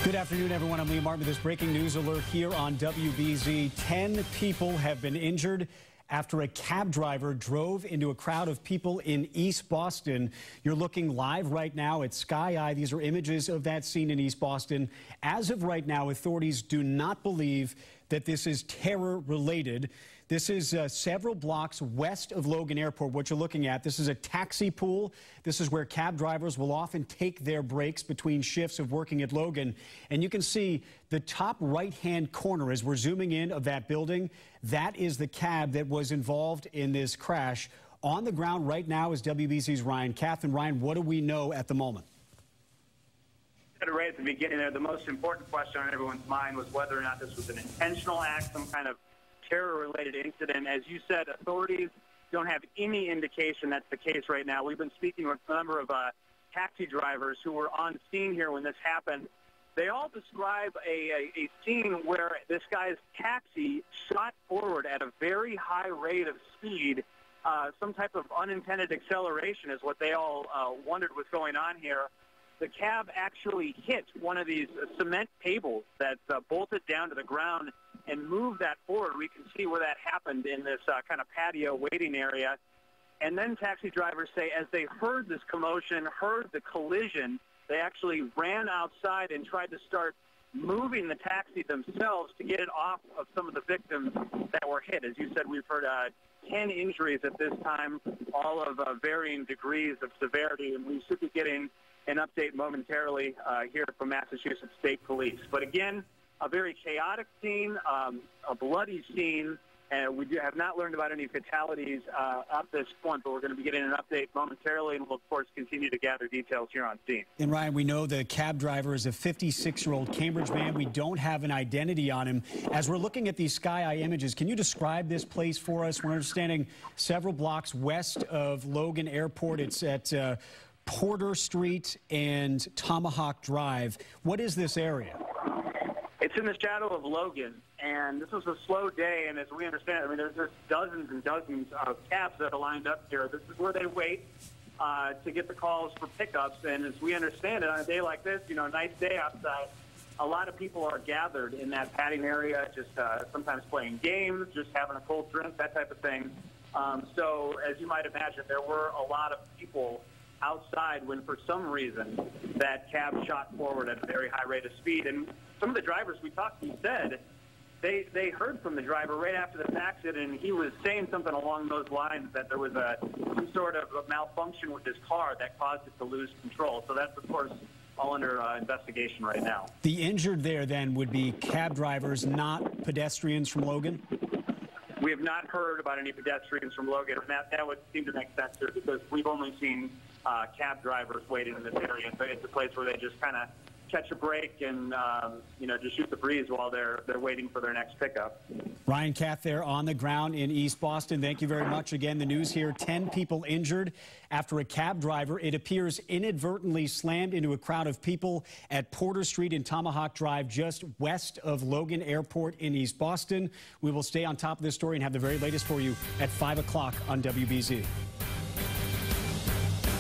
Good afternoon, everyone. I'm Liam Martin with this breaking news alert here on WBZ. 10 people have been injured after a cab driver drove into a crowd of people in East Boston. You're looking live right now at Sky Eye. These are images of that scene in East Boston. As of right now, authorities do not believe that this is terror-related. This is several blocks west of Logan Airport, what you're looking at. This is a taxi pool. This is where cab drivers will often take their breaks between shifts of working at Logan. And you can see the top right-hand corner as we're zooming in of that building. That is the cab that was involved in this crash. On the ground right now is WBZ's Ryan Kath. And Ryan, what do we know at the moment? Right at the beginning there, the most important question on everyone's mind was whether or not this was an intentional act, some kind of terror-related incident. As you said, authorities don't have any indication that's the case right now. We've been speaking with a number of taxi drivers who were on scene here when this happened. They all describe a scene where this guy's taxi shot forward at a very high rate of speed. Some type of unintended acceleration is what they all wondered was going on here. The cab actually hit one of these cement tables that bolted down to the ground and moved that forward. We can see where that happened in this kind of patio waiting area. And then taxi drivers say as they heard this commotion, heard the collision, they actually ran outside and tried to start moving the taxi themselves to get it off of some of the victims that were hit. As you said, we've heard 10 injuries at this time, all of varying degrees of severity, and we should be getting an update momentarily here from Massachusetts State Police. But again, a very chaotic scene, a bloody scene, and we have not learned about any fatalities at this point, but we're going to be getting an update momentarily, and we'll, of course, continue to gather details here on scene. And Ryan, we know the cab driver is a 56-year-old Cambridge man. We don't have an identity on him. As we're looking at these Sky Eye images, can you describe this place for us? We're understanding several blocks west of Logan Airport. It's at Porter Street and Tomahawk Drive. What is this area? It's in the shadow of Logan, and this was a slow day, and as we understand it, I mean, there's just dozens and dozens of cabs that are lined up here. This is where they wait to get the calls for pickups, and as we understand it, on a day like this, you know, a nice day outside, a lot of people are gathered in that padding area, just sometimes playing games, just having a cold drink, that type of thing. So, as you might imagine, there were a lot of people outside when, for some reason, that cab shot forward at a very high rate of speed. And some of the drivers we talked to said they heard from the driver right after this accident, and he was saying something along those lines, that there was some sort of a malfunction with his car that caused it to lose control. So that's, of course, all under investigation right now. The injured there, then, would be cab drivers, not pedestrians from Logan? We have not heard about any pedestrians from Logan, and that would seem to make sense here because we've only seen cab drivers waiting in this area. So it's a place where they just kind of catch a break and just shoot the breeze while they're waiting for their next pickup. Ryan Kath there on the ground in East Boston. Thank you very much. Again, the news here, 10 people injured after a cab driver, it appears, inadvertently slammed into a crowd of people at Porter Street and Tomahawk Drive just west of Logan Airport in East Boston. We will stay on top of this story and have the very latest for you at 5 o'clock on WBZ.